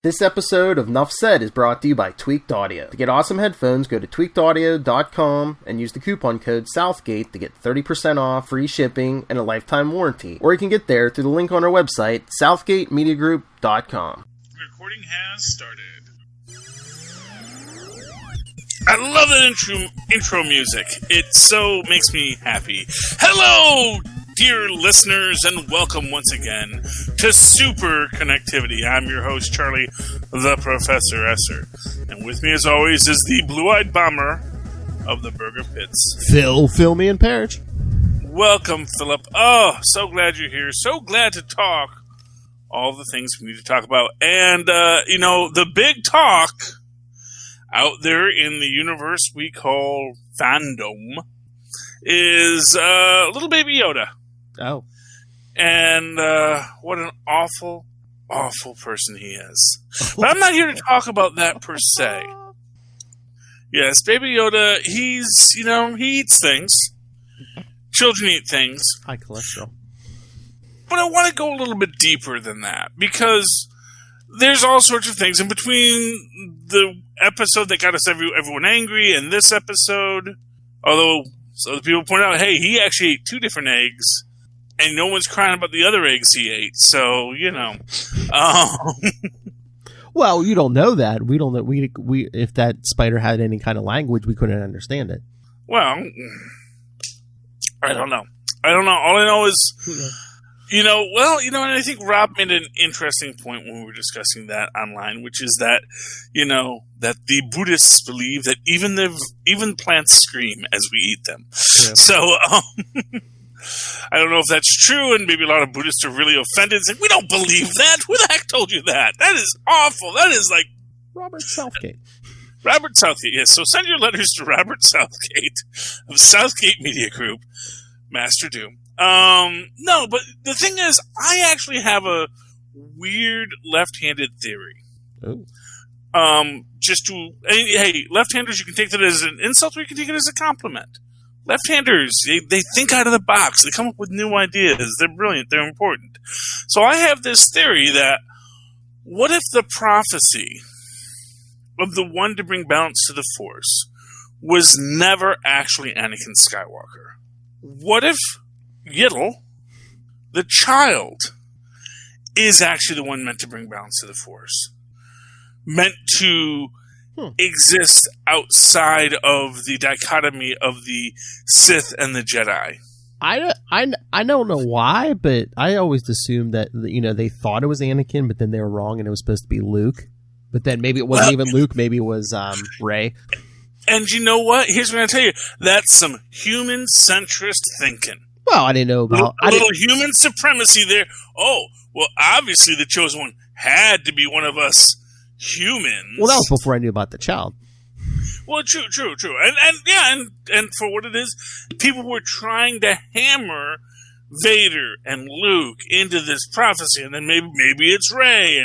This episode of Nuff Said is brought to you by Tweaked Audio. To get awesome headphones, go to tweakedaudio.com and use the coupon code Southgate to get 30% off, free shipping, and a lifetime warranty. Or you can get there through the link on our website, southgatemediagroup.com. Recording has started. I love that intro music. It so makes me happy. Hello, dear listeners, and welcome once again to Superconnectivity. I'm your host, Charlie, the Professor Esser. And with me, as always, is the blue-eyed bomber of the Burger Pits. Phil me, and Perich. Welcome, Philip. Oh, so glad you're here. So glad to talk all the things we need to talk about. And, the big talk out there in the universe we call fandom is little baby Yoda. Oh. And what an awful, awful person he is. But I'm not here to talk about that per se. Yes, baby Yoda, he eats things. Children eat things. High cholesterol. But I want to go a little bit deeper than that, because there's all sorts of things in between the episode that got us everyone angry and this episode. Although, so the people point out, hey, he actually ate 2 different eggs, and no one's crying about the other eggs he ate. So, Well, you don't know that. We don't know. We if that spider had any kind of language, we couldn't understand it. Well, I don't know. All I know is, and I think Rob made an interesting point when we were discussing that online, which is that, that the Buddhists believe that even plants scream as we eat them. Yeah. So, I don't know if that's true, and maybe a lot of Buddhists are really offended, saying, we don't believe that! Who the heck told you that? That is awful! That is like... Robert Southgate. Robert Southgate, yes. So send your letters to Robert Southgate of Southgate Media Group, Master Doom. No, but the thing is, I actually have a weird left-handed theory. Oh. Hey, left-handers, you can take that as an insult or you can take it as a compliment. Left-handers, they think out of the box. They come up with new ideas. They're brilliant. They're important. So I have this theory that what if the prophecy of the one to bring balance to the Force was never actually Anakin Skywalker? What if Yiddle, the child, is actually the one meant to bring balance to the Force? Meant to exist outside of the dichotomy of the Sith and the Jedi. I don't know why, but I always assumed that, they thought it was Anakin, but then they were wrong and it was supposed to be Luke. But then maybe it wasn't even Luke, maybe it was Rey. And you know what? Here's what I tell you. That's some human centrist thinking. Well, I didn't know about... A little human supremacy there. Oh, well, obviously the chosen one had to be one of us humans. Well, that was before I knew about the child. Well, true. And for what it is, people were trying to hammer Vader and Luke into this prophecy, and then maybe it's Rey,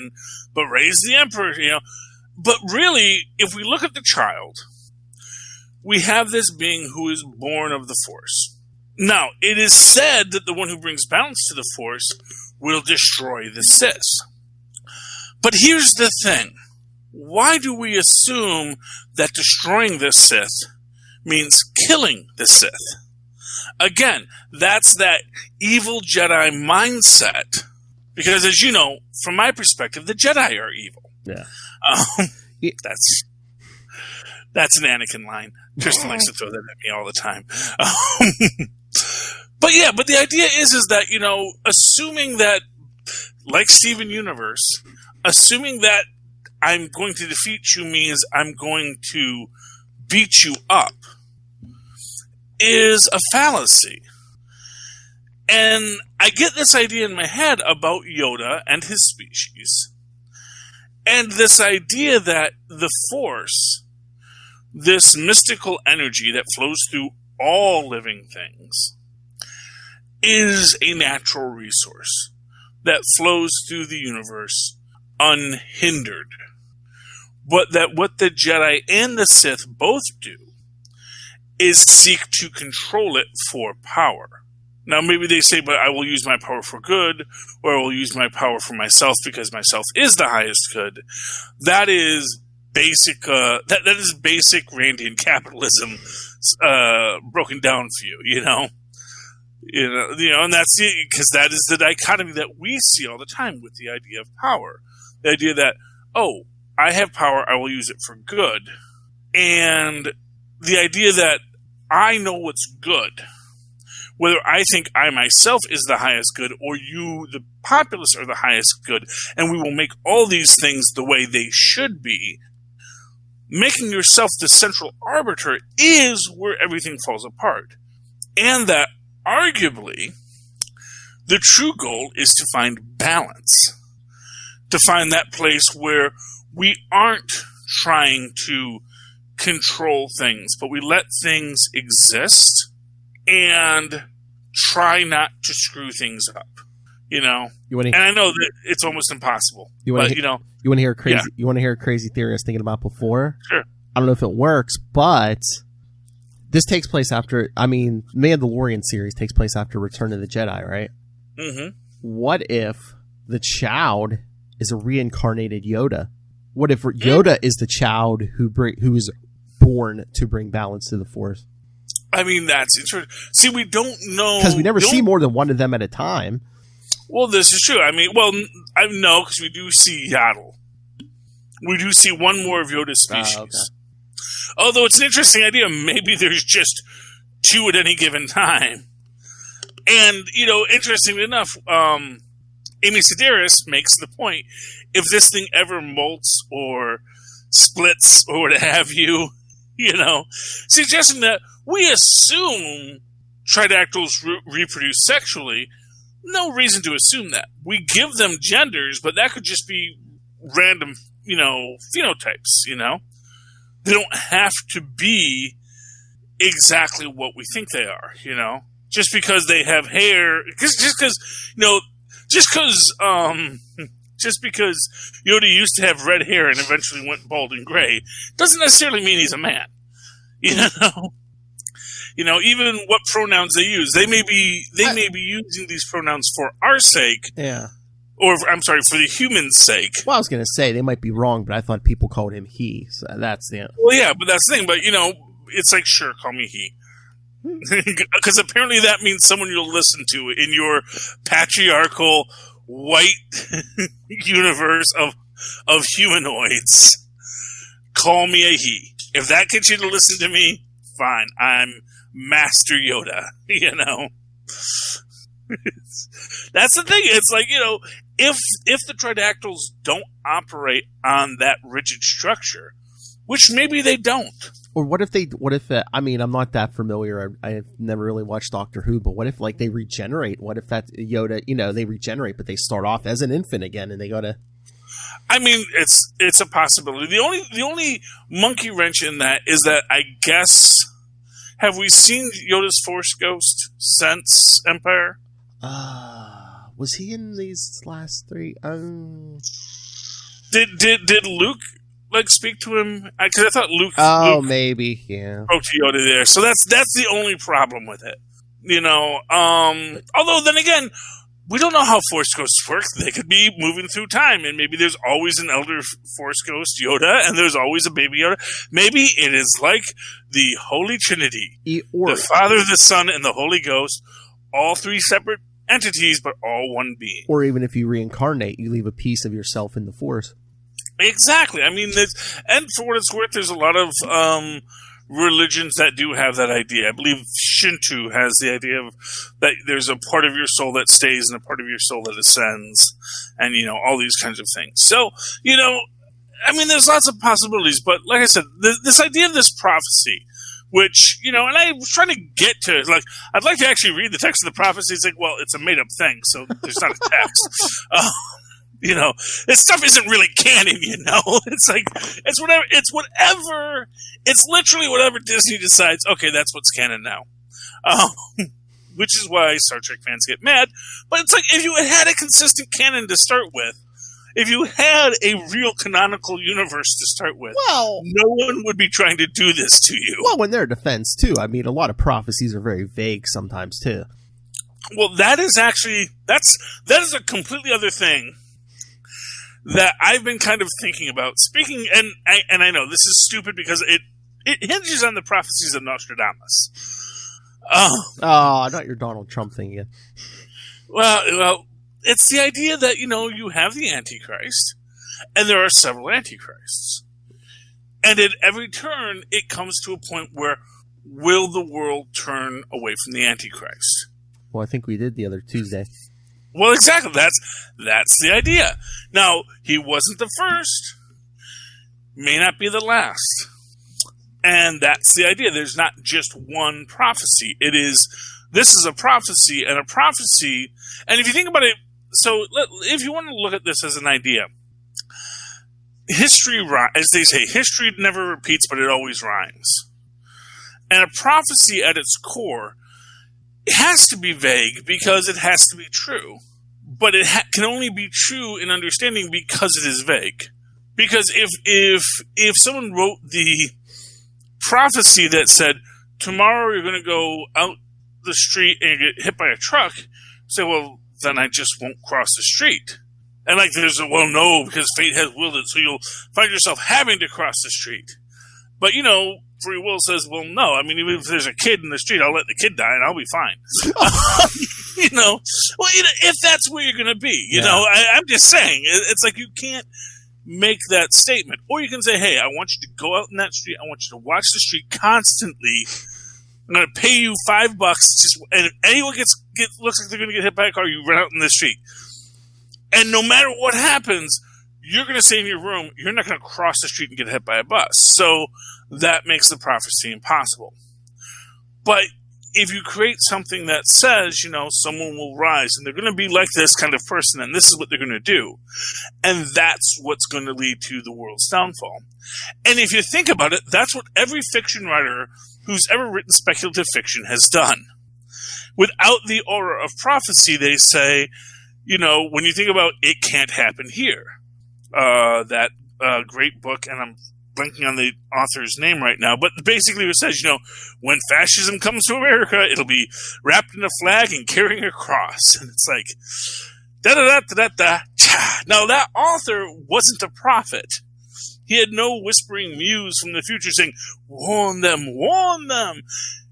but Rey's the Emperor, But really, if we look at the child, we have this being who is born of the Force. Now, it is said that the one who brings balance to the Force will destroy the Sith. But here's the thing. Why do we assume that destroying the Sith means killing the Sith? Again, that's that evil Jedi mindset. Because as you know, from my perspective, the Jedi are evil. Yeah. That's an Anakin line. Tristan likes to throw that at me all the time. But the idea is that, assuming that, like Steven Universe, assuming that I'm going to defeat you means I'm going to beat you up is a fallacy. And I get this idea in my head about Yoda and his species. And this idea that the Force, this mystical energy that flows through all living things, is a natural resource that flows through the universe unhindered. But that what the Jedi and the Sith both do is seek to control it for power. Now, maybe they say, but I will use my power for good, or I will use my power for myself because myself is the highest good. That is basic. That is basic Randian capitalism, broken down for you. You know, and that's it, because that is the dichotomy that we see all the time with the idea of power. The idea that, oh, I have power, I will use it for good, and the idea that I know what's good. Whether I think I myself is the highest good or you, the populace, are the highest good, and we will make all these things the way they should be, making yourself the central arbiter is where everything falls apart. And that, arguably, the true goal is to find balance. To find that place where we aren't trying to control things, but we let things exist and try not to screw things up, and I know that it's almost impossible. You want to hear crazy? Yeah. You want to hear a crazy theory I was thinking about before? Sure. I don't know if it works, but this takes place after. I mean, Mandalorian series takes place after Return of the Jedi, right? Mm-hmm. What if the child is a reincarnated Yoda? What if Yoda is the child who is born to bring balance to the Force? I mean, that's interesting. See, we don't know. Because we never see more than one of them at a time. Well, this is true. I mean, I know, because we do see Yaddle. We do see one more of Yoda's species. Okay. Although it's an interesting idea. Maybe there's just two at any given time. And, interestingly enough, Amy Sedaris makes the point, if this thing ever molts or splits or what have you, suggesting that we assume tridactyls reproduce sexually. No reason to assume that. We give them genders, but that could just be random, phenotypes, They don't have to be exactly what we think they are, Just because they have hair, just because Yoda used to have red hair and eventually went bald and gray, doesn't necessarily mean he's a man. Even what pronouns they use, they may be using these pronouns for our sake. Yeah. Or, I'm sorry, for the human's sake. Well, I was going to say, they might be wrong, but I thought people called him he. So that's the... Well, yeah, but that's the thing. But, it's like, sure, call me he. Because apparently that means someone you'll listen to in your patriarchal, white universe of humanoids. Call me a he. If that gets you to listen to me, fine. I'm Master Yoda, That's the thing. It's like, if the tridactyls don't operate on that rigid structure, which maybe they don't. Or what if I mean, I'm not that familiar. I've never really watched Doctor Who, but what if, like, they regenerate? What if that Yoda, they regenerate, but they start off as an infant again and they go to... I mean, it's a possibility. The only monkey wrench in that is that I guess, have we seen Yoda's Force Ghost since Empire? Was he in these last three? Did Luke speak to him? Because I thought Luke. Oh, Luke maybe, yeah. Spoke to Yoda there, so that's the only problem with it. Although then again, we don't know how Force Ghosts work. They could be moving through time, and maybe there's always an elder Force Ghost Yoda, and there's always a baby Yoda. Maybe it is like the Holy Trinity, the Father, the Son, and the Holy Ghost, all three separate entities, but all one being. Or even if you reincarnate, you leave a piece of yourself in the Force. Exactly. I mean, and for what it's worth, there's a lot of religions that do have that idea. I believe Shinto has the idea of that there's a part of your soul that stays and a part of your soul that ascends, and all these kinds of things. So I mean, there's lots of possibilities, but like I said, this idea of this prophecy, which and I was trying to get to, I'd like to actually read the text of the prophecy. It's like, well, it's a made up thing, so there's not a text. This stuff isn't really canon, It's like, it's whatever, it's literally whatever Disney decides, okay, that's what's canon now. Which is why Star Trek fans get mad. But it's like, if you had a consistent canon to start with, if you had a real canonical universe to start with, well, no one would be trying to do this to you. Well, in their defense, too, I mean, a lot of prophecies are very vague sometimes, too. Well, that is actually that is a completely other thing that I've been kind of thinking about. Speaking, and I know this is stupid because it hinges on the prophecies of Nostradamus. Not your Donald Trump thing again. Well, it's the idea that you have the Antichrist, and there are several Antichrists, and at every turn it comes to a point where will the world turn away from the Antichrist? Well, I think we did the other Tuesday. Well, exactly. That's the idea. Now, he wasn't the first, may not be the last. And that's the idea. There's not just one prophecy. This is a prophecy, and if you think about it, so if you want to look at this as an idea, history, as they say, history never repeats, but it always rhymes. And a prophecy at its core, it has to be vague because it has to be true. But it can only be true in understanding because it is vague. Because if someone wrote the prophecy that said, tomorrow you're going to go out the street and get hit by a truck, say, well, then I just won't cross the street. And well, no, because fate has willed it, so you'll find yourself having to cross the street. But, free will says, well, no. I mean, even if there's a kid in the street, I'll let the kid die and I'll be fine. If that's where you're going to be, I'm just saying, it's like you can't make that statement. Or you can say, hey, I want you to go out in that street. I want you to watch the street constantly. I'm going to pay you $5. And if anyone looks like they're going to get hit by a car, you run out in the street. And no matter what happens, you're going to stay in your room. You're not going to cross the street and get hit by a bus. So that makes the prophecy impossible. But if you create something that says, someone will rise and they're going to be like this kind of person and this is what they're going to do, and that's what's going to lead to the world's downfall. And if you think about it, that's what every fiction writer who's ever written speculative fiction has done. Without the aura of prophecy, they say, when you think about it can't happen here. That great book, and I'm blanking on the author's name right now, but basically it says, when fascism comes to America, it'll be wrapped in a flag and carrying a cross. And it's like, da-da-da-da-da-da. Now, that author wasn't a prophet. He had no whispering muse from the future saying, warn them, warn them.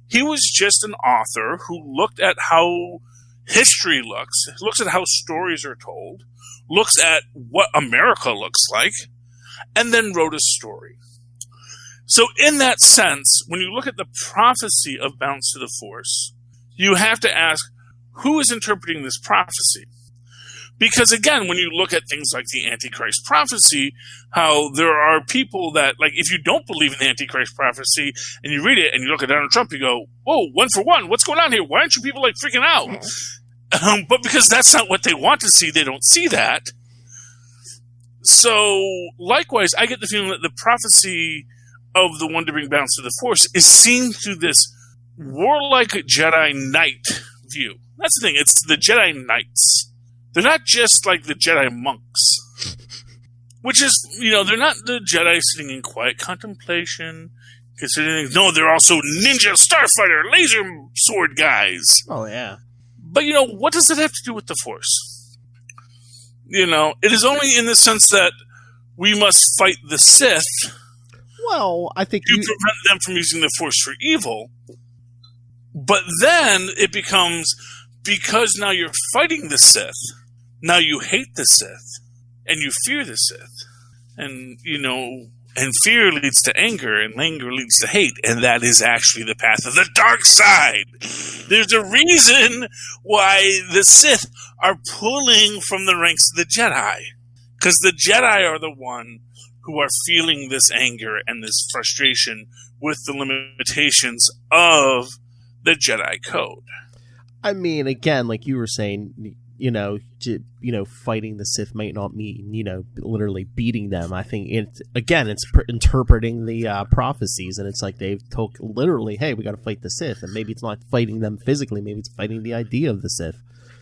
He was just an author who looked at how history looks at how stories are told, looks at what America looks like, and then wrote a story. So in that sense, when you look at the prophecy of Bounce to the Force, you have to ask, who is interpreting this prophecy? Because again, when you look at things like the Antichrist prophecy, how there are people that, if you don't believe in the Antichrist prophecy, and you read it and you look at Donald Trump, you go, whoa, 1 for 1, what's going on here? Why aren't you people freaking out? But because that's not what they want to see, they don't see that. So, likewise, I get the feeling that the prophecy of the one to bring balance to the Force is seen through this warlike Jedi Knight view. That's the thing, it's the Jedi Knights. They're not just like the Jedi monks. Which is, they're not the Jedi sitting in quiet contemplation, considering, no, they're also ninja, starfighter, laser sword guys. Oh, yeah. But, what does it have to do with the Force? It is only in the sense that we must fight the Sith. Well, I think to prevent them from using the Force for evil. But then it becomes, because now you're fighting the Sith, now you hate the Sith, and you fear the Sith. And, and fear leads to anger, and anger leads to hate, and that is actually the path of the dark side. There's a reason why the Sith are pulling from the ranks of the Jedi. Because the Jedi are the one who are feeling this anger and this frustration with the limitations of the Jedi Code. I mean, again, like you were saying, fighting the Sith might not mean, literally beating them. I think it's interpreting the prophecies, and it's like they've told literally, hey, we got to fight the Sith, and maybe it's not fighting them physically, maybe it's fighting the idea of the Sith.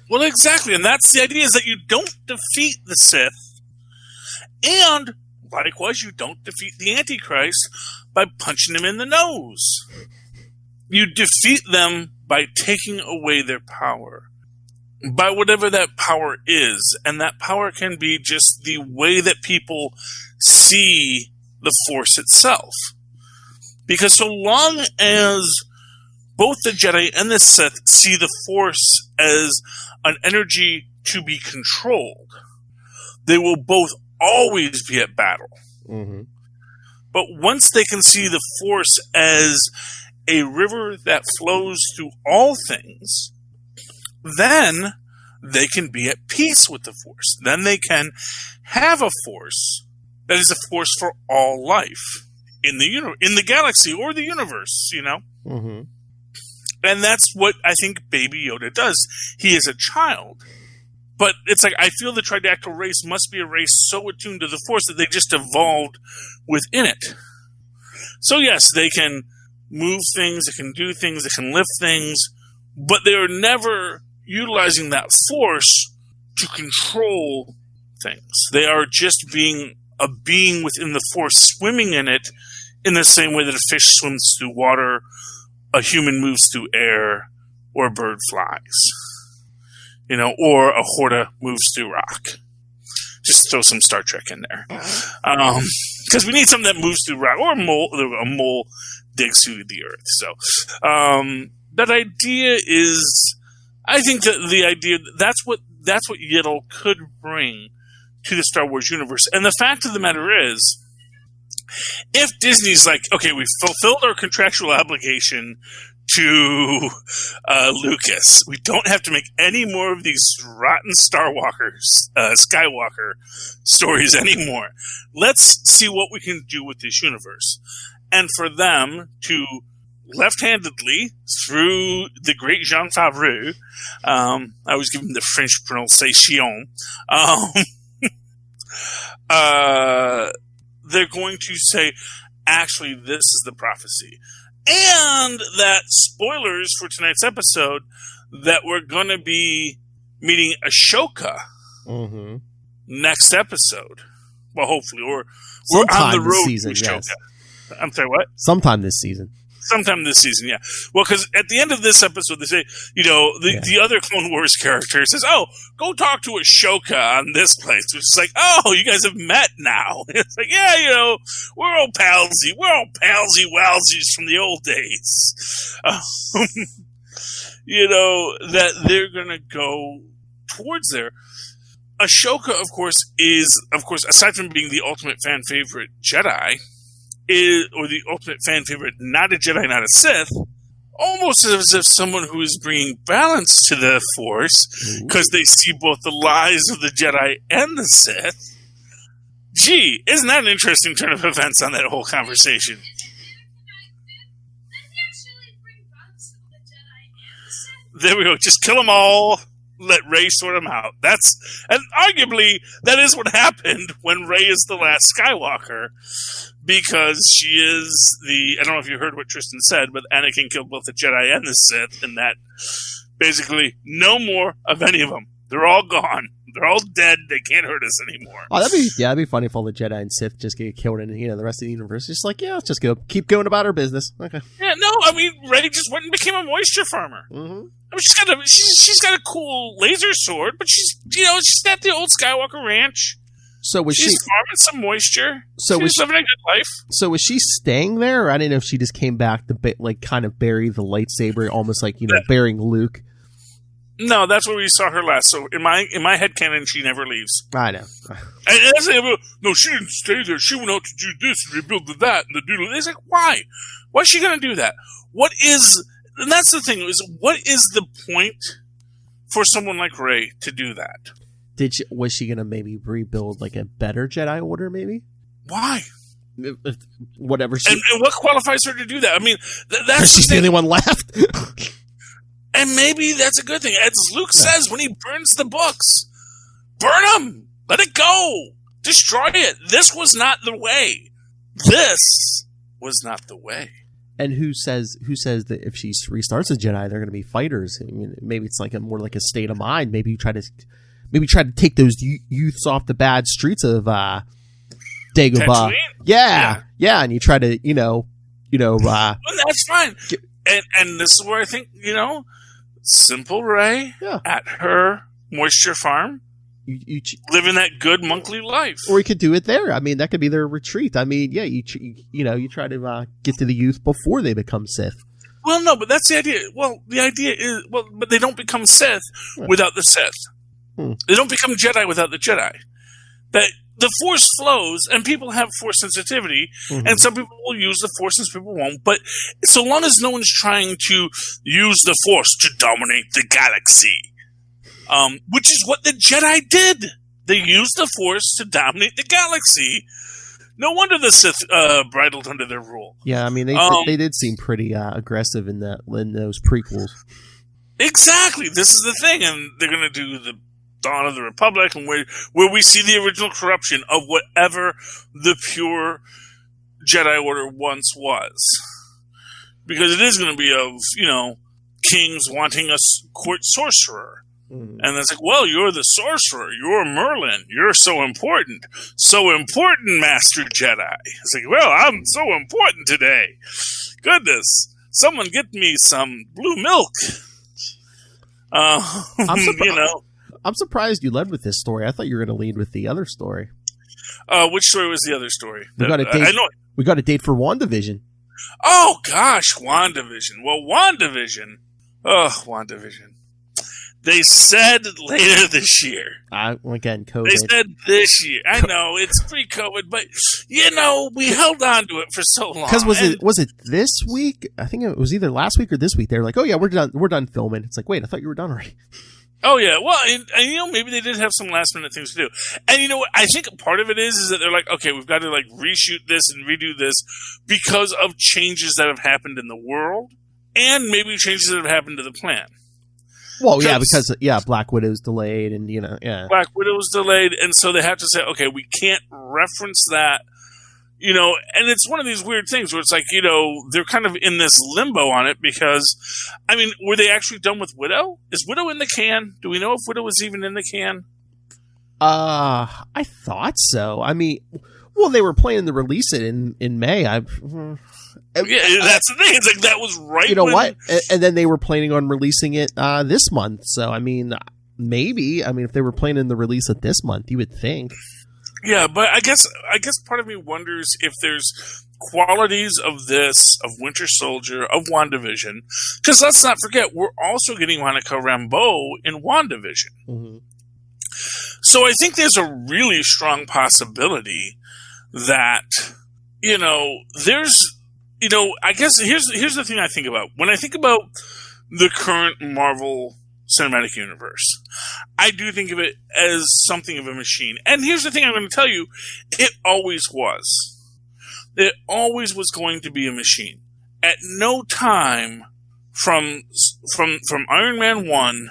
Well, exactly, and that's the idea, is that you don't defeat the Sith, and likewise, you don't defeat the Antichrist by punching them in the nose. You defeat them by taking away their power. by whatever that power is. And that power can be just the way that people see the Force itself. Because so long as both the Jedi and the Sith see the Force as an energy to be controlled, they will both always be at battle. Mm-hmm. But once they can see the Force as a river that flows through all things, then they can be at peace with the Force. Then they can have a Force that is a force for all life in the galaxy or the universe, you know? Mm-hmm. And that's what I think Baby Yoda does. He is a child. But it's like, I feel the tridactyl race must be a race so attuned to the Force that they just evolved within it. So yes, they can move things, they can do things, they can lift things, but they are never utilizing that Force to control things. They are just being a being within the Force, swimming in it in the same way that a fish swims through water, a human moves through air, or a bird flies. You know, or a Horta moves through rock. Just throw some Star Trek in there. Because we need something that moves through rock, or a mole digs through the earth. So, that idea is, I think that the idea, that's what Yiddle could bring to the Star Wars universe. And the fact of the matter is, if Disney's like, okay, we've fulfilled our contractual obligation to Lucas, we don't have to make any more of these rotten Skywalker stories anymore. Let's see what we can do with this universe. And for them to left-handedly, through the great Jean Favreau, I always give him the French pronunciation, they're going to say, actually, this is the prophecy. And that, spoilers for tonight's episode, that we're going to be meeting Ashoka next episode. Well, hopefully. Or we're on the road to Ashoka. Yes. I'm sorry, what? Sometime this season. Sometime this season, yeah. Well, because at the end of this episode, they say, you know, the other Clone Wars character says, oh, go talk to Ashoka on this place. Which is like, oh, you guys have met now. It's like, yeah, you know, we're all palsy. We're all palsy-walsies from the old days. You know, that they're going to go towards there. Ashoka, of course, aside from being the ultimate fan favorite Jedi, or the ultimate fan favorite, not a Jedi, not a Sith, almost as if someone who is bringing balance to the Force, because they see both the lies of the Jedi and the Sith. Gee, isn't that an interesting turn of events on that whole conversation? There we go. Just kill them all. Let Rey sort them out. And arguably, that is what happened when Rey is the last Skywalker, because she is I don't know if you heard what Tristan said, but Anakin killed both the Jedi and the Sith, and that basically no more of any of them. They're all gone. They're all dead. They can't hurt us anymore. Oh, that'd be funny if all the Jedi and Sith just get killed, and the rest of the universe is just like, yeah, let's just keep going about our business. Okay. Yeah, no, I mean, Rey just went and became a moisture farmer. Mm-hmm. I mean, she's got a cool laser sword, but she's at the old Skywalker ranch. So she's farming some moisture. So she's living a good life. So was she staying there? Or I didn't know if she just came back to kind of bury the lightsaber, almost like burying Luke. No, that's where we saw her last. So in my headcanon, she never leaves. I know. And no, she didn't stay there. She went out to do this and rebuild that and the doodle. It's like, why? Why is she going to do that? And that's the thing, is what is the point for someone like Rey to do that? Was she going to maybe rebuild like a better Jedi Order, maybe? Why? Whatever. And what qualifies her to do that? I mean, that's she's the only one left. And maybe that's a good thing. As Luke says when he burns the books, burn them. Let it go. Destroy it. This was not the way. This was not the way. And who says that if she restarts a Jedi, they're going to be fighters? I mean, maybe it's like more like a state of mind. Maybe try to take those youths off the bad streets of Dagobah. Yeah, and you try to well, that's fine. And this is where I think simple Rey at her moisture farm, living that good monkly life. Or you could do it there. I mean, that could be their retreat. I mean, yeah, you try to get to the youth before they become Sith. Well, no, but that's the idea. Well, the idea is, but they don't become Sith without the Sith. They don't become Jedi without the Jedi. That the Force flows, and people have Force sensitivity, and some people will use the Force and some people won't. But so long as no one's trying to use the Force to dominate the galaxy, which is what the Jedi did. They used the Force to dominate the galaxy. No wonder the Sith bridled under their rule. Yeah, I mean, they did seem pretty aggressive in those prequels. Exactly. This is the thing, and they're going to do the Dawn of the Republic, and where we see the original corruption of whatever the pure Jedi Order once was. Because it is going to be of, kings wanting a court sorcerer. And it's like, well, you're the sorcerer. You're Merlin. You're so important. So important, Master Jedi. It's like, well, I'm so important today. Goodness. Someone get me some blue milk. I'm surprised you led with this story. I thought you were going to lead with the other story. Which story was the other story? We got a date for WandaVision. Oh, gosh, WandaVision. Well, WandaVision. Oh, WandaVision. They said later this year. Again, COVID. They said this year. I know, it's pre-COVID, but, we held on to it for so long. Because was it this week? I think it was either last week or this week. They were like, oh, yeah, we're done filming. It's like, wait, I thought you were done already. Oh, yeah. Well, and maybe they did have some last-minute things to do. And you know what? I think part of it is that they're like, okay, we've got to, reshoot this and redo this because of changes that have happened in the world and maybe changes that have happened to the plan. Well, yeah, because Black Widow's delayed, and Black Widow's delayed, and so they have to say, okay, we can't reference that, and it's one of these weird things where it's like, they're kind of in this limbo on it because, I mean, were they actually done with Widow? Is Widow in the can? Do we know if Widow was even in the can? I thought so. I mean, well, they were planning to release it in May. Yeah, that's the thing. It's like that was right. You know what? And then they were planning on releasing it this month. So I mean, maybe. I mean, if they were planning to release it this month, you would think. Yeah, but I guess part of me wonders if there's qualities of this, of Winter Soldier, of WandaVision, because let's not forget we're also getting Monica Rambeau in WandaVision. Mm-hmm. So I think there's a really strong possibility that there's. I guess here's the thing I think about. When I think about the current Marvel Cinematic Universe, I do think of it as something of a machine. And here's the thing I'm going to tell you. It always was. It always was going to be a machine. At no time from Iron Man 1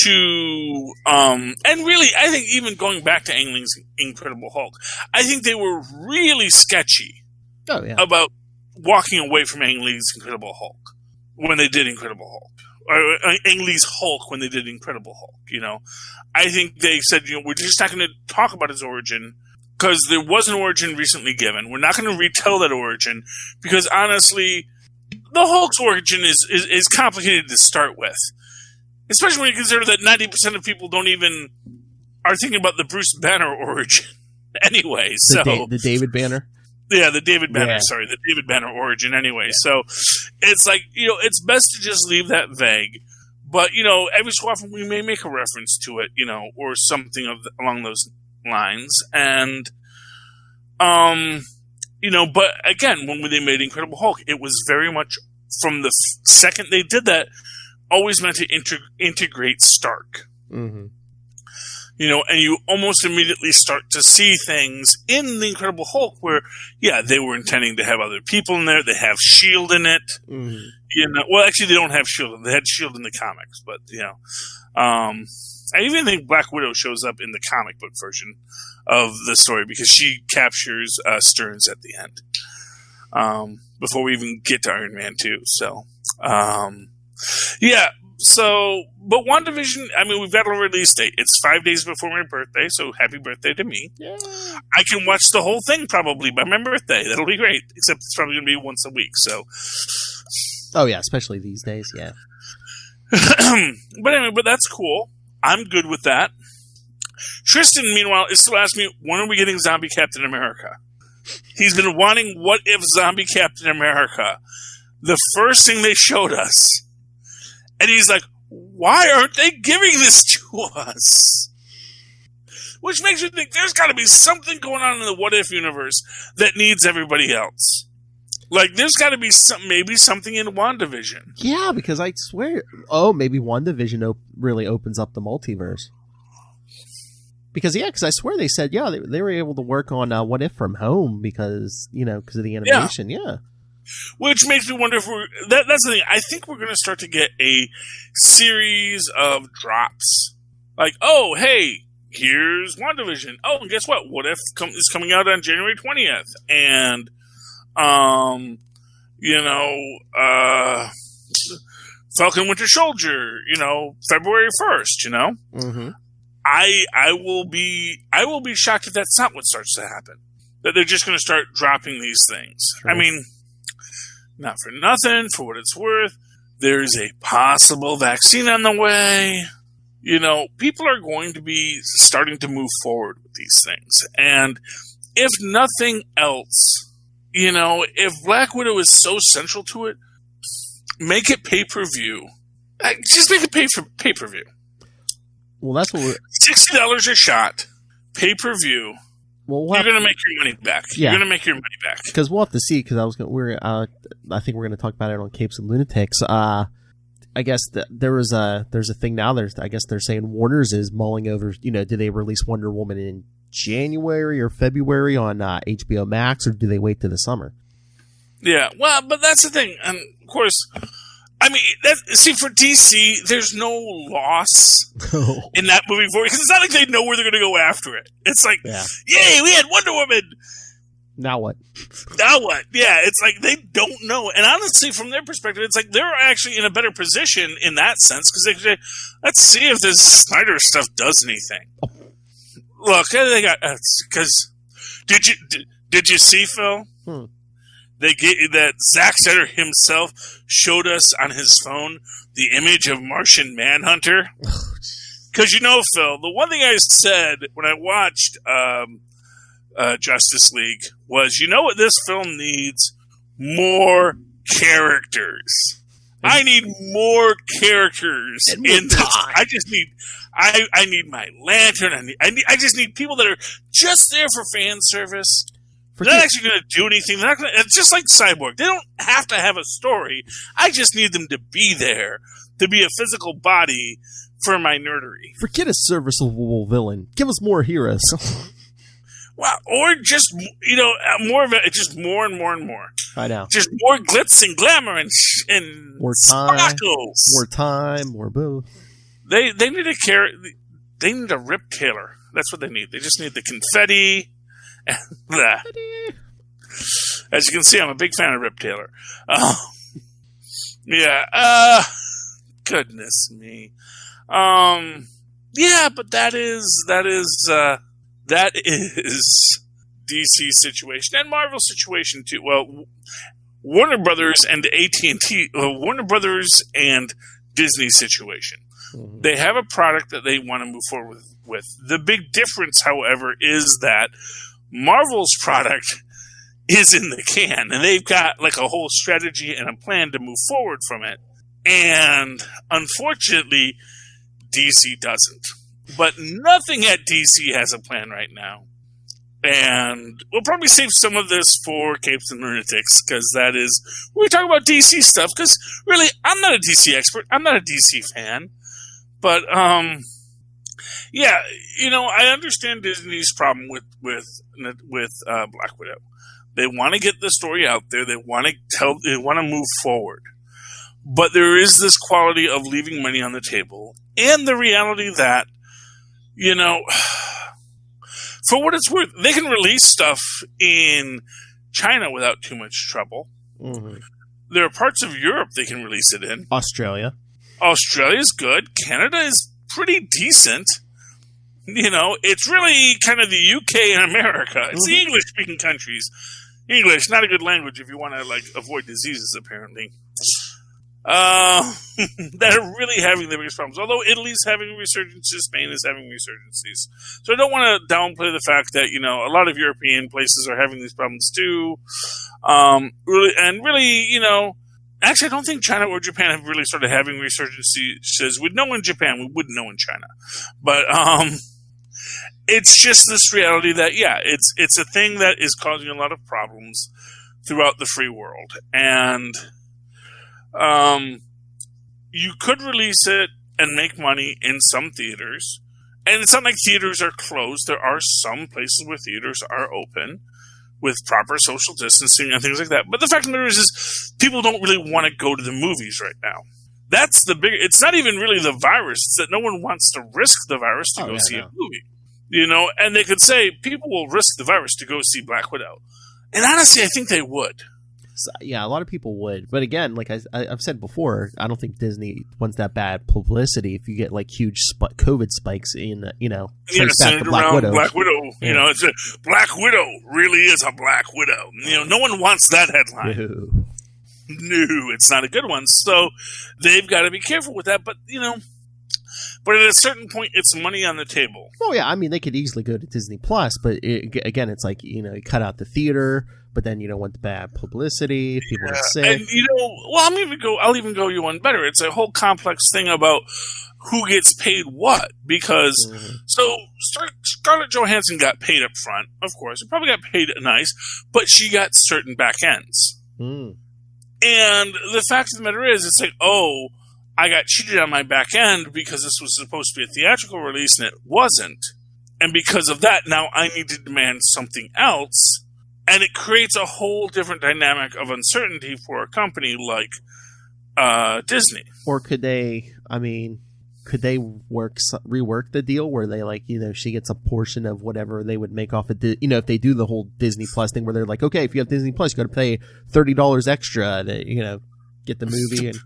to and really I think even going back to Ang Lee's Incredible Hulk, I think they were really sketchy about walking away from Ang Lee's Incredible Hulk when they did Incredible Hulk. Or Ang Lee's Hulk when they did Incredible Hulk, I think they said, we're just not going to talk about his origin because there was an origin recently given. We're not going to retell that origin because, honestly, the Hulk's origin is complicated to start with. Especially when you consider that 90% of people are thinking about the Bruce Banner origin anyway. The David Banner? Yeah, the David Banner, the David Banner origin anyway. Yeah. So it's like, it's best to just leave that vague. But, every so often we may make a reference to it, or something along those lines. And, but again, when they made Incredible Hulk, it was very much from the second they did that, always meant to integrate Stark. Mm-hmm. And you almost immediately start to see things in the Incredible Hulk where, they were intending to have other people in there. They have S.H.I.E.L.D. in it. Mm-hmm. Well, actually, they don't have S.H.I.E.L.D. They had S.H.I.E.L.D. in the comics, but, I even think Black Widow shows up in the comic book version of the story because she captures Stearns at the end before we even get to Iron Man 2. So, So, but WandaVision, I mean, we've got a release date. It's 5 days before my birthday, so happy birthday to me. Yeah. I can watch the whole thing probably by my birthday. That'll be great, except it's probably going to be once a week, so. Oh, yeah, especially these days, yeah. But anyway, but that's cool. I'm good with that. Tristan, meanwhile, is still asking me, when are we getting Zombie Captain America? He's been wanting What If Zombie Captain America. The first thing they showed us. And he's like, why aren't they giving this to us? Which makes you think there's got to be something going on in the What If universe that needs everybody else. Like, there's got to be maybe something in WandaVision. Yeah, because I swear... maybe WandaVision really opens up the multiverse. Because I swear they said, they were able to work on What If from home because of the animation. Yeah. Which makes me wonder if that's the thing. I think we're going to start to get a series of drops. Like, oh, hey, here's WandaVision. Oh, and guess what? What If is coming out on January 20th. And, Falcon Winter Soldier, February 1st, Mm-hmm. I will be shocked if that's not what starts to happen. That they're just going to start dropping these things. Sure. I mean, not for nothing, for what it's worth, there's a possible vaccine on the way. People are going to be starting to move forward with these things. And if nothing else, if Black Widow is so central to it, make it pay-per-view. Just make it pay-per-view. Well, that's what $60 a shot, pay-per-view. Well, you're going to make your money back. Yeah. You're going to make your money back. Because we'll have to see. Because I think we're going to talk about it on Capes and Lunatics. I guess there's a thing now. I guess they're saying Warner's is mulling over. Do they release Wonder Woman in January or February on HBO Max, or do they wait till the summer? Yeah, well, but that's the thing, and of course, I mean, for DC, there's no loss in that movie for because it's not like they know where they're going to go after it. It's like, yay, we had Wonder Woman. Now what? Now what? Yeah, it's like they don't know. And honestly, from their perspective, it's like they're actually in a better position in that sense because they say, let's see if this Snyder stuff does anything. Oh. Look, they got because did you see, Phil? They get that Zack Snyder himself showed us on his phone the image of Martian Manhunter. Because Phil, the one thing I said when I watched Justice League was, what this film needs? More characters. I need more characters in this. I just need. I need my lantern. I just need people that are just there for fan service. They're not actually going to do anything. They're not going to. It's just like Cyborg. They don't have to have a story. I just need them to be there, to be a physical body for my nerdery. Forget a serviceable villain. Give us more heroes. Well, or just more of it. Just more and more and more. I know. Just more glitz and glamour and more time, sparkles. More time, more boo. They need a They need a Rip Taylor. That's what they need. They just need the confetti. And that. As you can see, I'm a big fan of Rip Taylor. Yeah. Goodness me. Yeah, but that is DC situation and Marvel situation too. Well, Warner Brothers and AT&T, Warner Brothers and Disney situation. Mm-hmm. They have a product that they want to move forward with. The big difference, however, is that Marvel's product is in the can, and they've got like a whole strategy and a plan to move forward from it. And unfortunately, DC doesn't. But nothing at DC has a plan right now. And we'll probably save some of this for Capes and Lunatics, because that is when we talk about DC stuff. Because really, I'm not a DC expert. I'm not a DC fan. But yeah, I understand Disney's problem with Black Widow. They want to get the story out there. They want to move forward. But there is this quality of leaving money on the table, and the reality that, for what it's worth, they can release stuff in China without too much trouble. Mm-hmm. There are parts of Europe they can release it in. Australia's good. Canada is pretty decent. It's really kind of the UK and America. It's the English-speaking countries. English, not a good language if you want to avoid diseases, apparently. that are really having the biggest problems. Although Italy's having resurgences, Spain is having resurgences. So I don't want to downplay the fact that, a lot of European places are having these problems too. Actually, I don't think China or Japan have really started having resurgences. We'd know in Japan, we wouldn't know in China. But it's just this reality that, it's a thing that is causing a lot of problems throughout the free world. And you could release it and make money in some theaters. And it's not like theaters are closed. There are some places where theaters are open with proper social distancing and things like that. But the fact of the matter is people don't really want to go to the movies right now. That's the big. It's not even really the virus. It's that no one wants to risk the virus to go see a movie. And they could say people will risk the virus to go see Black Widow. And honestly, I think they would. So, yeah, a lot of people would. But again, like I've said before, I don't think Disney wants that bad publicity if you get like huge COVID spikes in, centered around Black Widow. Yeah. It's a Black Widow really is a Black Widow. No one wants that headline. No, it's not a good one. So they've got to be careful with that. But, but at a certain point, it's money on the table. Well, yeah, I mean, they could easily go to Disney Plus, but again, it's like, you cut out the theater, but then you don't want the bad publicity, people are sick. And, I'll even go you one better. It's a whole complex thing about who gets paid what. Because, so Scarlett Johansson got paid up front, of course. She probably got paid nice, but she got certain back ends. And the fact of the matter is, it's like, I got cheated on my back end because this was supposed to be a theatrical release and it wasn't. And because of that, now I need to demand something else. And it creates a whole different dynamic of uncertainty for a company like Disney. Or could they rework the deal where they she gets a portion of whatever they would make off of, if they do the whole Disney Plus thing where they're like, okay, if you have Disney Plus, you got to pay $30 extra to, get the movie and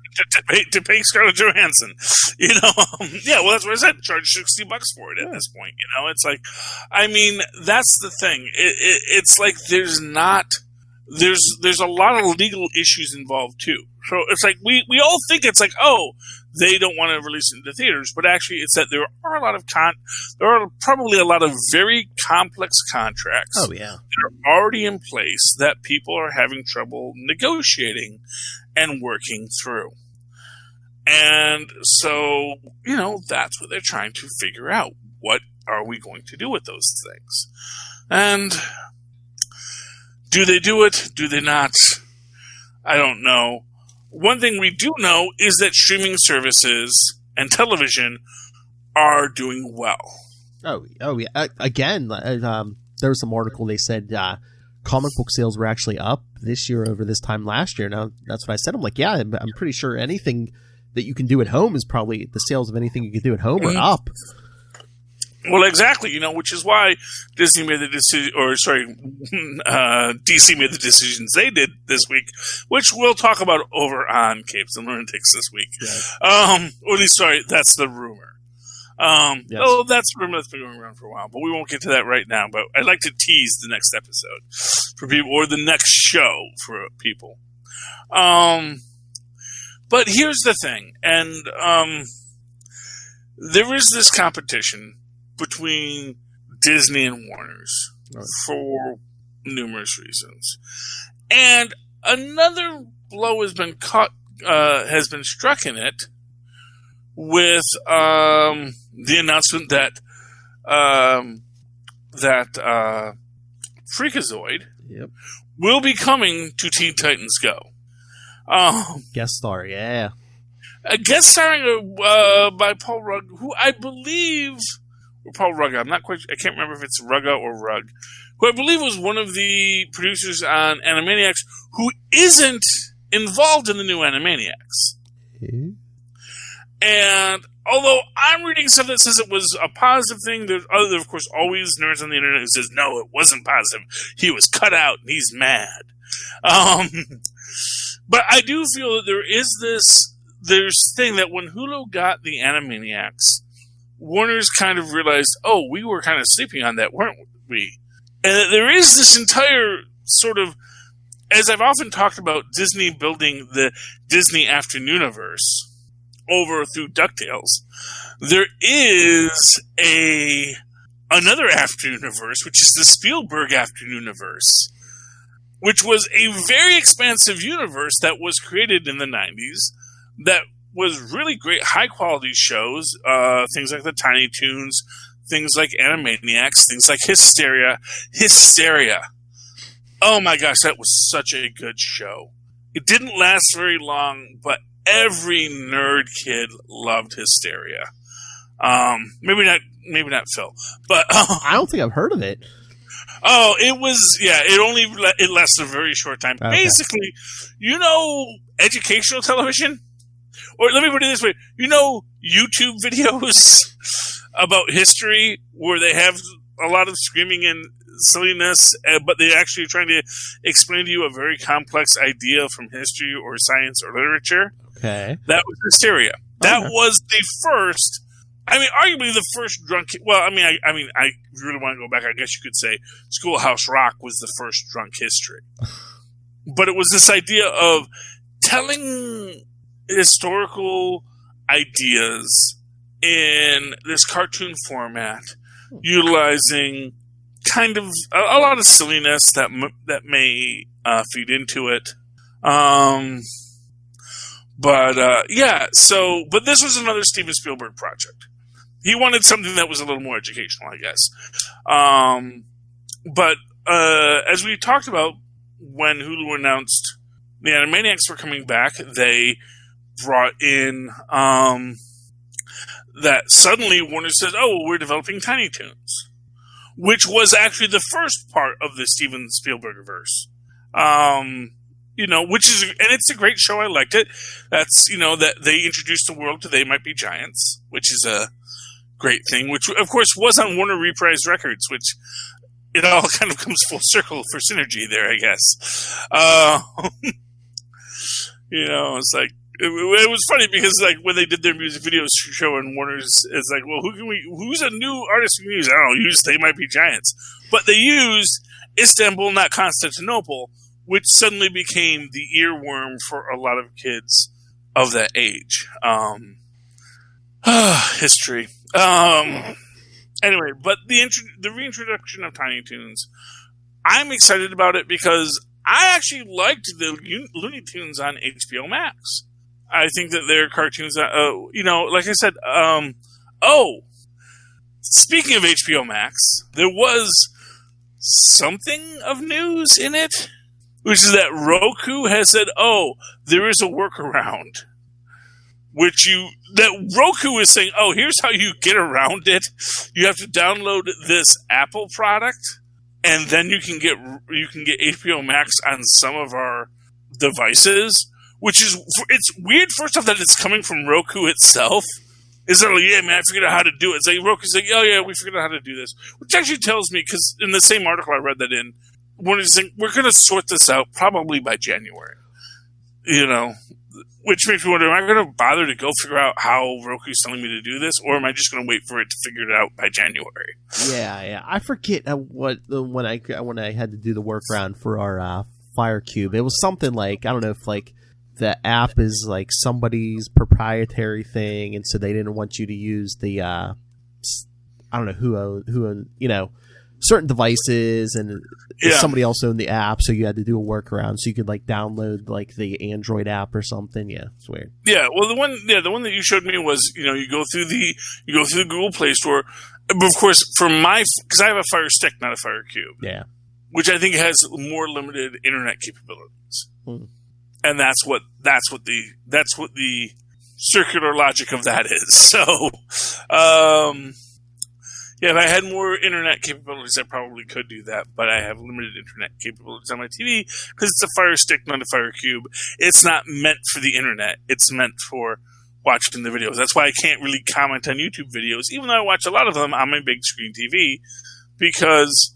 to pay Scarlett Johansson, well, that's what I said. Charge $60 for it at this point. It's like, that's the thing. It's like there's a lot of legal issues involved too. So it's like we all think it's like, they don't want to release it into theaters, but actually it's that there are probably a lot of very complex contracts that are already in place that people are having trouble negotiating and working through. And so, that's what they're trying to figure out. What are we going to do with those things? And do they do it? Do they not? I don't know. One thing we do know is that streaming services and television are doing well. Oh yeah. Again, there was some article they said comic book sales were actually up this year over this time last year. Now, that's what I said. I'm like, yeah, I'm pretty sure anything that you can do at home is probably the sales of anything you can do at home are up. Well, exactly, which is why Disney made the decision, DC made the decisions they did this week, which we'll talk about over on Capes and Lunatics this week. Yes. Or at least, that's the rumor. Yes. Oh, that's a rumor that's been going around for a while, but we won't get to that right now. But I'd like to tease the next episode for people, or the next show for people. But here's the thing, and there is this competition between Disney and Warner's for numerous reasons, and another blow has been struck in it with the announcement that Freakazoid will be coming to Teen Titans Go. Guest star, yeah. A guest starring by Paul Rugg, who I believe, or Paul Rugg, I'm not quite, I can't remember if it's Rugga or Rugg, who I believe was one of the producers on Animaniacs, who isn't involved in the new Animaniacs. Mm-hmm. And although I'm reading stuff that says it was a positive thing, there's other, of course, always nerds on the internet who says, no, it wasn't positive. He was cut out and he's mad. But I do feel that there is this thing that when Hulu got the Animaniacs, Warner's kind of realized, we were kind of sleeping on that, weren't we? And that there is this entire sort of as I've often talked about Disney building the Disney Afternooniverse over through DuckTales, there is another Afternooniverse, which is the Spielberg Afternooniverse, which was a very expansive universe that was created in the 90s that was really great, high-quality shows, things like the Tiny Toons, things like Animaniacs, things like Hysteria. Oh my gosh, that was such a good show. It didn't last very long, but every nerd kid loved Hysteria. Maybe not Phil, but I don't think I've heard of it. Oh, it was, it lasted a very short time. Okay. Basically, educational television? Or let me put it this way, YouTube videos about history where they have a lot of screaming and silliness, but they're actually trying to explain to you a very complex idea from history or science or literature. Okay. That was Hysteria. That was the first, arguably the first drunk, I really want to go back, I guess you could say Schoolhouse Rock was the first drunk history. But it was this idea of telling historical ideas in this cartoon format, utilizing kind of a lot of silliness that may feed into it. But this was another Steven Spielberg project. He wanted something that was a little more educational, I guess. But as we talked about, when Hulu announced the Animaniacs were coming back, they brought in that suddenly Warner says, we're developing Tiny Toons, which was actually the first part of the Steven Spielberg-verse. Which is, and it's a great show. I liked it. That's, that they introduced the world to They Might Be Giants, which is a great thing, which of course was on Warner Reprise Records, which it all kind of comes full circle for synergy there, I guess. It's like, it was funny because like when they did their music videos show and Warner's, it's like, well, who's a new artist we can use? I don't know, use They Might Be Giants. But they used Istanbul, not Constantinople, which suddenly became the earworm for a lot of kids of that age. History. Anyway, but the reintroduction of Tiny Toons, I'm excited about it because I actually liked the Looney Tunes on HBO Max. I think that their cartoons, like I said, speaking of HBO Max, there was something of news in it, which is that Roku has said, there is a workaround. That Roku is saying, here's how you get around it. You have to download this Apple product, and then you can get HBO Max on some of our devices, which is, it's weird, first off, that it's coming from Roku itself. Is they're like, yeah, man, I figured out how to do it. It's like, Roku's like, oh, yeah, we figured out how to do this. Which actually tells me, because in the same article I read that in, one is saying, we're going to sort this out probably by January. Which makes me wonder, am I going to bother to go figure out how Roku's telling me to do this, or am I just going to wait for it to figure it out by January? Yeah. I forget when I had to do the workaround for our Fire Cube. It was something like, I don't know if like the app is like somebody's proprietary thing, and so they didn't want you to use the I don't know who certain devices, and somebody else owned the app, so you had to do a workaround so you could like download like the Android app or something. Yeah, it's weird. Yeah, well, the one that you showed me was you go through the Google Play Store, but of course because I have a Fire Stick, not a Fire Cube. Yeah, which I think has more limited internet capabilities, and that's what the circular logic of that is. So, yeah, if I had more internet capabilities, I probably could do that, but I have limited internet capabilities on my TV because it's a Fire Stick, not a Fire Cube. It's not meant for the internet. It's meant for watching the videos. That's why I can't really comment on YouTube videos, even though I watch a lot of them on my big screen TV, because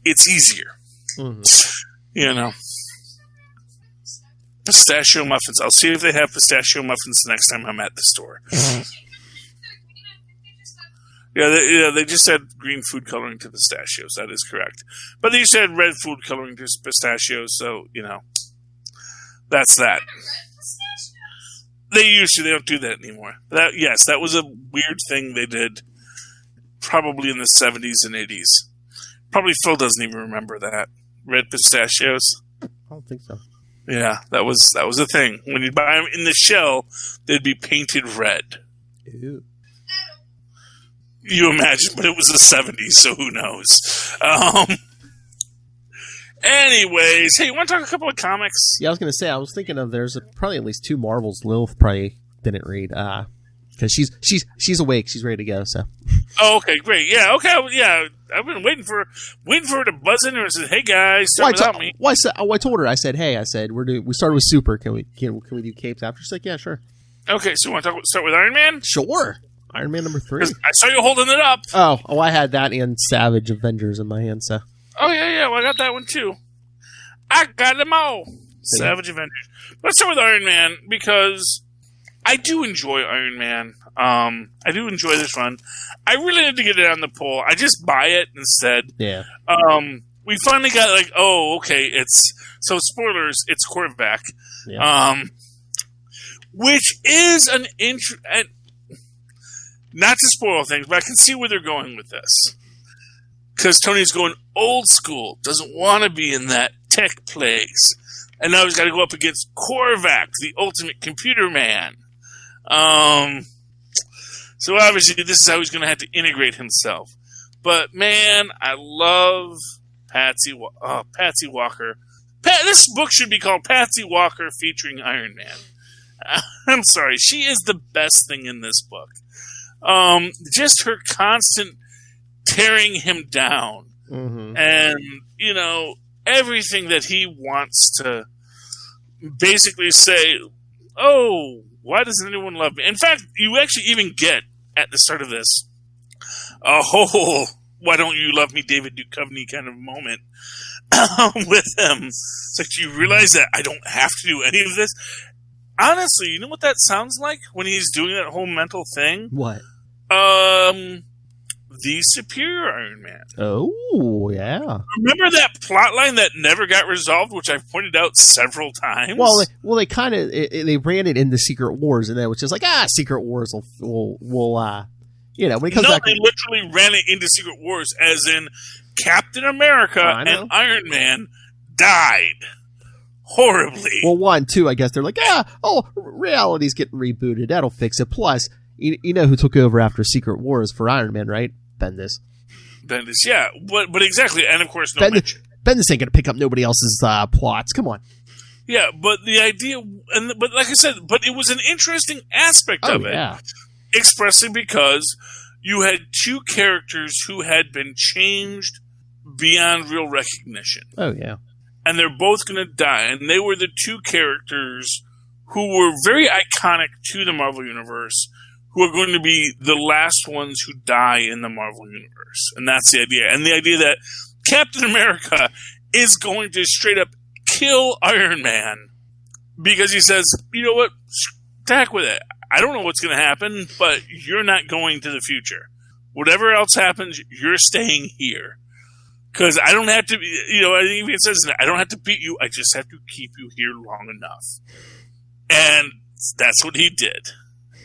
it's easier. Pistachio muffins. I'll see if they have pistachio muffins the next time I'm at the store. Yeah, they just add green food coloring to pistachios. That is correct. But they used to add red food coloring to pistachios, so, that's that. They used to. They don't do that anymore. That was a weird thing they did probably in the 70s and 80s. Probably Phil doesn't even remember that. Red pistachios. I don't think so. Yeah, that was a thing. When you buy them in the shell, they'd be painted red. Ew. You imagine, but it was the 70s, so who knows? Anyways, hey, you want to talk a couple of comics? Yeah, I was going to say, I was thinking of there's probably at least 2 Marvels Lilith probably didn't read. Because she's awake, she's ready to go. So. Oh, okay, great. Yeah, okay, yeah. I've been waiting for her to buzz in and say, "Hey guys, start without me." Well, I told her. I said, "Hey, we started with Super. Can we do capes after?" She's like, "Yeah, sure." Okay, so you want to start with Iron Man? Sure. Iron Man number 3. I saw you holding it up. Oh, I had that and Savage Avengers in my hand. So. Oh yeah. Well, I got that one too. I got them all. Savage Avengers. Let's start with Iron Man because I do enjoy Iron Man. I do enjoy this run. I really need to get it on the poll. I just buy it instead. Yeah. We finally got okay, so spoilers, it's Korvac. Yeah. Which is not to spoil things, but I can see where they're going with this. Because Tony's going old school, doesn't want to be in that tech place. And now he's got to go up against Korvac, the ultimate computer man. So obviously this is how he's going to have to integrate himself. But man, I love Patsy Walker. This book should be called Patsy Walker featuring Iron Man. I'm sorry, she is the best thing in this book. Just her constant tearing him down. Mm-hmm. And, everything that he wants to basically say, oh, why doesn't anyone love me? In fact, you actually even get, at the start of this, a whole, why don't you love me, David Duchovny kind of moment with him. It's like, you realize that I don't have to do any of this? Honestly, you know what that sounds like when he's doing that whole mental thing? What? The Superior Iron Man. Oh, yeah. Remember that plot line that never got resolved, which I've pointed out several times? Well, they kind of they ran it into Secret Wars, and then it was just like, Secret Wars will when it comes back. They literally ran it into Secret Wars, as in Captain America and Iron Man died horribly. Well, 1, 2, I guess they're like, reality's getting rebooted. That'll fix it. Plus, you know who took over after Secret Wars for Iron Man, right? Bendis, yeah. But exactly. And, of course, Bendis ain't going to pick up nobody else's plots. Come on. Yeah, but the idea... But like I said, but it was an interesting aspect of it. Yeah. Expressly because you had 2 characters who had been changed beyond real recognition. Oh, yeah. And they're both going to die. And they were the 2 characters who were very iconic to the Marvel Universe, who are going to be the last ones who die in the Marvel Universe. And that's the idea. And the idea that Captain America is going to straight up kill Iron Man because he says, you know what, heck with it. I don't know what's going to happen, but you're not going to the future. Whatever else happens, you're staying here. Because I don't have to, I think it says, I don't have to beat you, I just have to keep you here long enough. And that's what he did.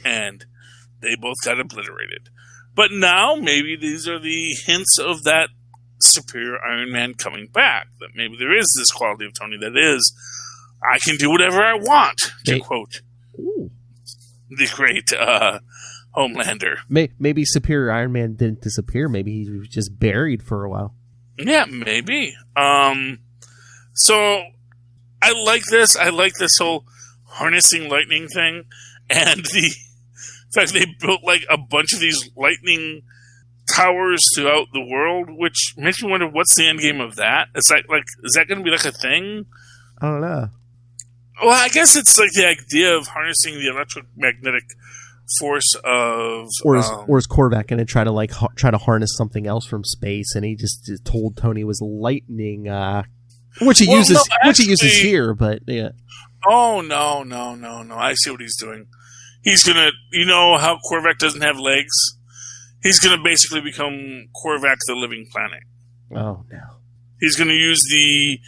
And they both got obliterated. But now, maybe these are the hints of that Superior Iron Man coming back. That maybe there is this quality of Tony that is, I can do whatever I want, to quote the great Homelander. Maybe Superior Iron Man didn't disappear. Maybe he was just buried for a while. Yeah, maybe. So, I like this. I like this whole harnessing lightning thing. And the fact they built like a bunch of these lightning towers throughout the world, which makes me wonder what's the end game of that. It's like is that going to be like a thing? I don't know. Well, I guess it's like the idea of harnessing the electromagnetic force of, or is Korvac going to try to harness something else from space? And he just told Tony it was lightning, which he uses here. But yeah. Oh no! I see what he's doing. He's gonna, how Korvac doesn't have legs. He's going to basically become Korvac the Living Planet. Oh, no. He's going to use the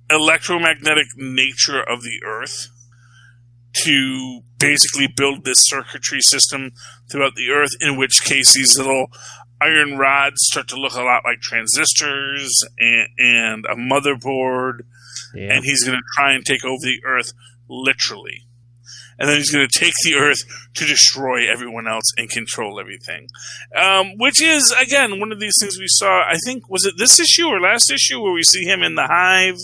electromagnetic nature of the Earth to basically build this circuitry system throughout the Earth, in which case these little iron rods start to look a lot like transistors and a motherboard, and he's going to try and take over the Earth literally. And then he's going to take the Earth to destroy everyone else and control everything. Which is, again, one of these things we saw, I think, was it this issue or last issue, where we see him in the hive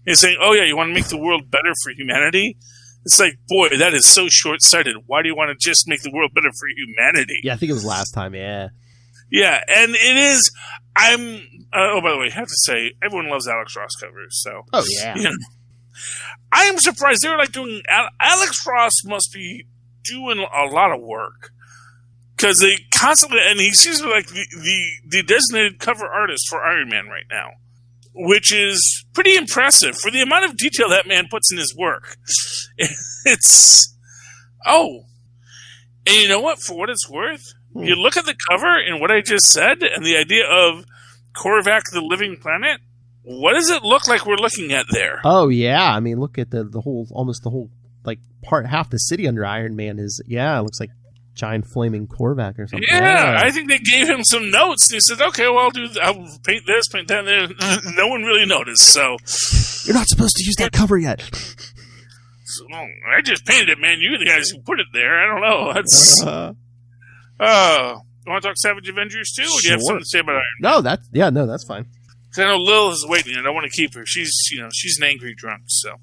and saying, oh yeah, you want to make the world better for humanity? It's like, boy, that is so short-sighted. Why do you want to just make the world better for humanity? Yeah, I think it was last time, yeah. Yeah, and it is, by the way, I have to say, everyone loves Alex Ross covers, so. Oh, yeah. You know, I am surprised. They were like doing, Alex Ross must be doing a lot of work. Because they constantly, and he seems to be like the designated cover artist for Iron Man right now. Which is pretty impressive for the amount of detail that man puts in his work. And you know what? For what it's worth, you look at the cover and what I just said, and the idea of Korvac the Living Planet, what does it look like we're looking at there? Oh, yeah. I mean, look at the whole, almost the whole, like, half the city under Iron Man is, it looks like giant flaming Korvac or something. Yeah, I think they gave him some notes. And he said, okay, well, I'll paint this, paint that. No one really noticed, so. You're not supposed to use that cover yet. So, I just painted it, man. You're the guys who put it there. I don't know. That's. You want to talk Savage Avengers too? Or do you have something to say about Iron Man? No, that's fine. I know Lil is waiting, and I want to keep her. She's an angry drunk, so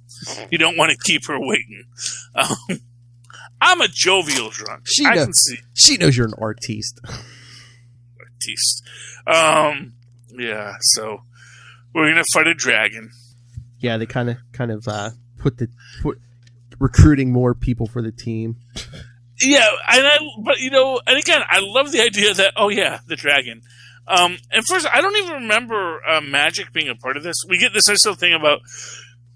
you don't want to keep her waiting. I'm a jovial drunk. I can see. She knows you're an artiste. Yeah. So we're gonna fight a dragon. Yeah, they kind of put recruiting more people for the team. Yeah, and again, I love the idea that the dragon. And first, I don't even remember magic being a part of this. We get this nice little thing about.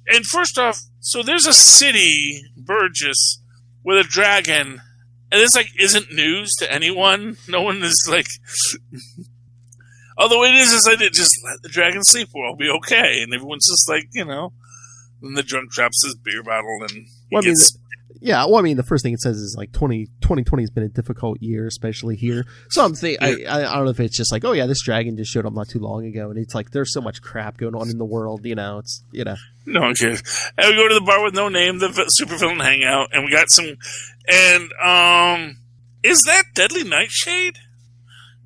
And first off, so there's a city, Burgess, with a dragon, and this isn't news to anyone. No one is like, although it is like, just let the dragon sleep, we'll all be okay. And everyone's just like, then the drunk drops his beer bottle and the first thing it says is like 2020 has been a difficult year, especially here. So I'm thinking, I don't know if it's just like, this dragon just showed up not too long ago, and it's like there's so much crap going on in the world, it's. No one cares. And we go to the bar with no name, the supervillain hangout, and we got some. And is that Deadly Nightshade?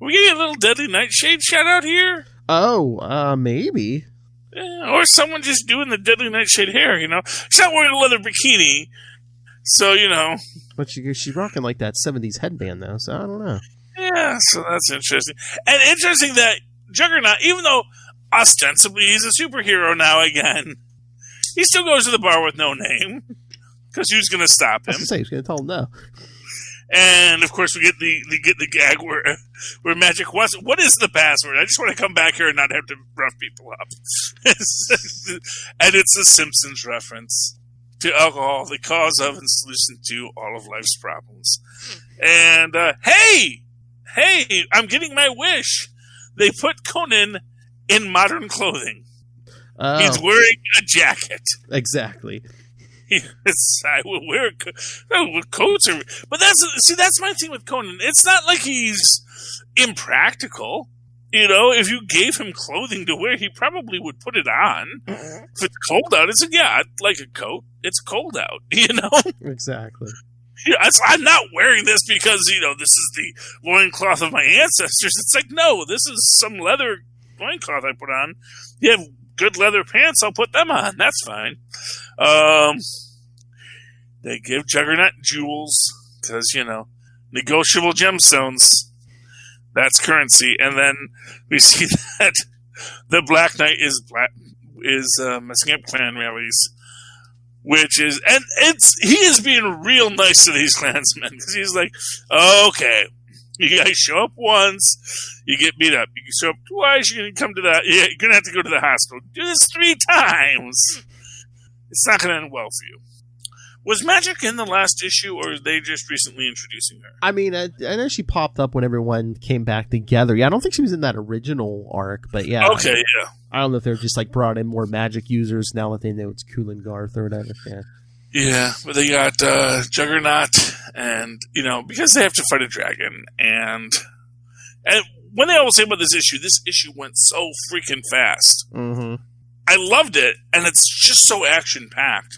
Are we getting a little Deadly Nightshade shout out here? Oh, maybe. Yeah, or someone just doing the Deadly Nightshade hair. She's not wearing a leather bikini, so But she's rocking like that 70s headband though, so I don't know. Yeah, so that's interesting. And interesting that Juggernaut, even though ostensibly he's a superhero now again, he still goes to the bar with no name. Because who's going to stop him? I was going to say, he's going to tell him no. And, of course, we get the gag where Magic wants... What is the password? I just want to come back here and not have to rough people up. And it's a Simpsons reference to alcohol, the cause of and solution to all of life's problems. And, hey, I'm getting my wish. They put Conan in modern clothing. He's wearing a jacket. Exactly. I will wear coats. But that's my thing with Conan. It's not like he's impractical. If you gave him clothing to wear, he probably would put it on. If it's cold out, it's I'd like a coat. It's cold out, Exactly. I'm not wearing this because, this is the loincloth of my ancestors. It's like, no, this is some leather loincloth I put on. You have good leather pants, I'll put them on. That's fine. They give Juggernaut jewels because, negotiable gemstones. That's currency. And then we see that the Black Knight is messing up clan rallies. Which is, and he is being real nice to these clansmen because he's like, okay, you guys show up once, you get beat up. You show up twice, you're going to come to that. Yeah, you're going to have to go to the hospital. Do this 3 times. It's not going to end well for you. Was Magic in the last issue, or are they just recently introducing her? I mean, I know she popped up when everyone came back together. Yeah, I don't think she was in that original arc, but yeah. Okay, yeah. I don't know if they're just like brought in more Magic users now that they know it's Kulin Garth or whatever. Yeah. Yeah, but they got Juggernaut, and, you know, because they have to fight a dragon, and one thing I will say about this issue went so freaking fast. Mm-hmm. I loved it, and it's just so action-packed.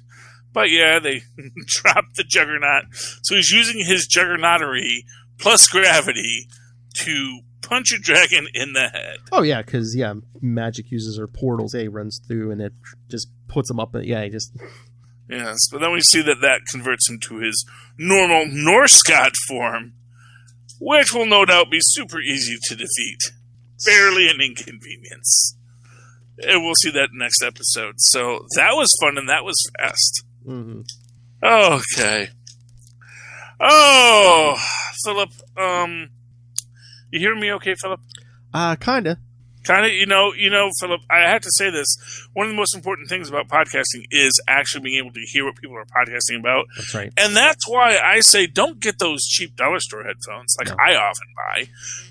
But yeah, they dropped the Juggernaut, so he's using his Juggernautery plus gravity to punch a dragon in the head. Oh yeah, because Magic uses her portals. Yeah, he runs through, and it just puts him up. Yeah, he just... Yes, but then we see that converts him to his normal Norse god form, which will no doubt be super easy to defeat. Barely an inconvenience. And we'll see that next episode. So that was fun and that was fast. Mm-hmm. Okay. Oh, Philip, you hearing me okay, Philip? Kinda. Kind of, you know, Philip, I have to say this. One of the most important things about podcasting is actually being able to hear what people are podcasting about. That's right. And that's why I say don't get those cheap dollar store headphones like I often buy.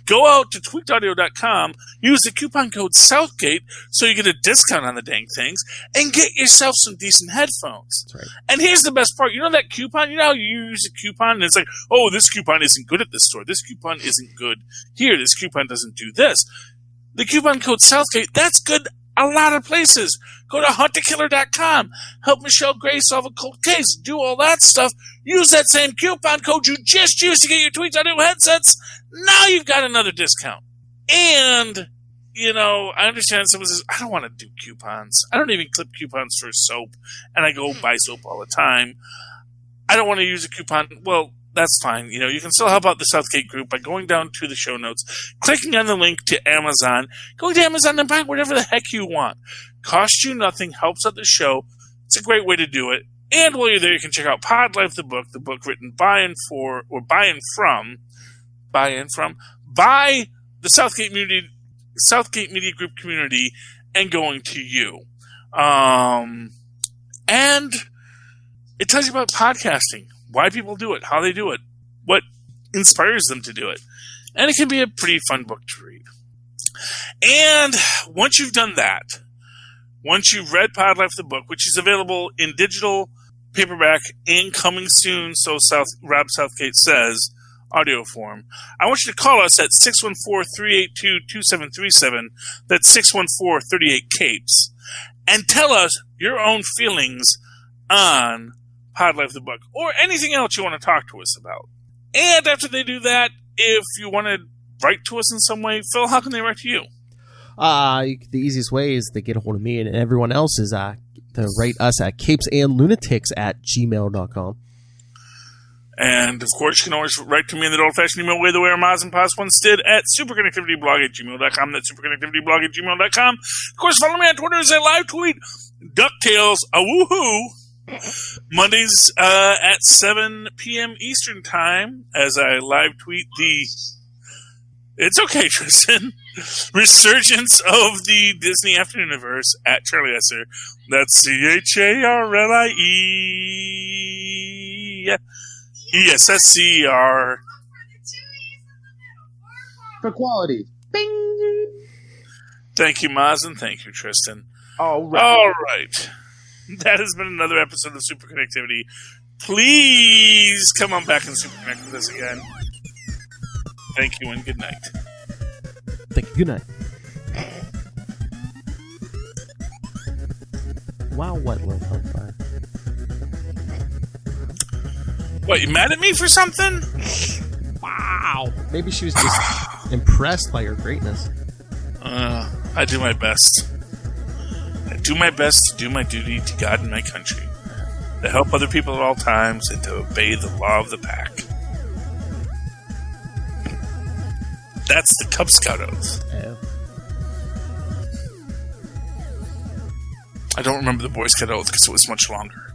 Go out to tweakedaudio.com, use the coupon code Southgate so you get a discount on the dang things, and get yourself some decent headphones. That's right. And here's the best part. You know that coupon? You know how you use a coupon and it's like, oh, this coupon isn't good at this store. This coupon isn't good here. This coupon doesn't do this. The coupon code Southgate, that's good a lot of places. Go to huntakiller.com. Help Michelle Gray solve a cold case. Do all that stuff. Use that same coupon code you just used to get your Tweets Audio headsets. Now you've got another discount. And, you know, I understand someone says, I don't want to do coupons. I don't even clip coupons for soap. And I go buy soap all the time. I don't want to use a coupon. Well, that's fine. You know, you can still help out the Southgate group by going down to the show notes, clicking on the link to Amazon, going to Amazon and buying whatever the heck you want. Costs you nothing, helps out the show. It's a great way to do it. And while you're there, you can check out Pod Life, the book written by the Southgate Media Group community and going to you. And it tells you about podcasting. Why people do it, how they do it, what inspires them to do it. And it can be a pretty fun book to read. And once you've done that, once you've read Pod Life the book, which is available in digital, paperback, and coming soon, so Rob Southgate says, audio form, I want you to call us at 614-382-2737, that's 614-38-CAPES, and tell us your own feelings on Pod Life the book, or anything else you want to talk to us about. And after they do that, if you want to write to us in some way, Phil, how can they write to you? The easiest way is to get a hold of me and everyone else is to write us at capesandlunatics@gmail.com. And, of course, you can always write to me in the old-fashioned email way the way our Maz and Paz once did at superconnectivityblog@gmail.com. That's superconnectivityblog@gmail.com. Of course, follow me on Twitter as I live tweet DuckTales, a woohoo, Mondays at 7 p.m. Eastern Time as I live tweet the... It's okay, Tristan. Resurgence of the Disney After Universe at Charlie Esser. That's CHARLIE ESSCR. For quality. Bing! Thank you, Maz, and thank you, Tristan. All right. All right. That has been another episode of Superconnectivity. Please come on back and Superconnect with us again. Thank you and good night. Thank you. Good night. Wow, what little hellfire? What, you mad at me for something? Wow. Maybe she was just impressed by your greatness. I do my best. I do my best to do my duty to God and my country, to help other people at all times, and to obey the law of the pack. That's the Cub Scout oath. Oh. I don't remember the Boy Scout oath because it was much longer.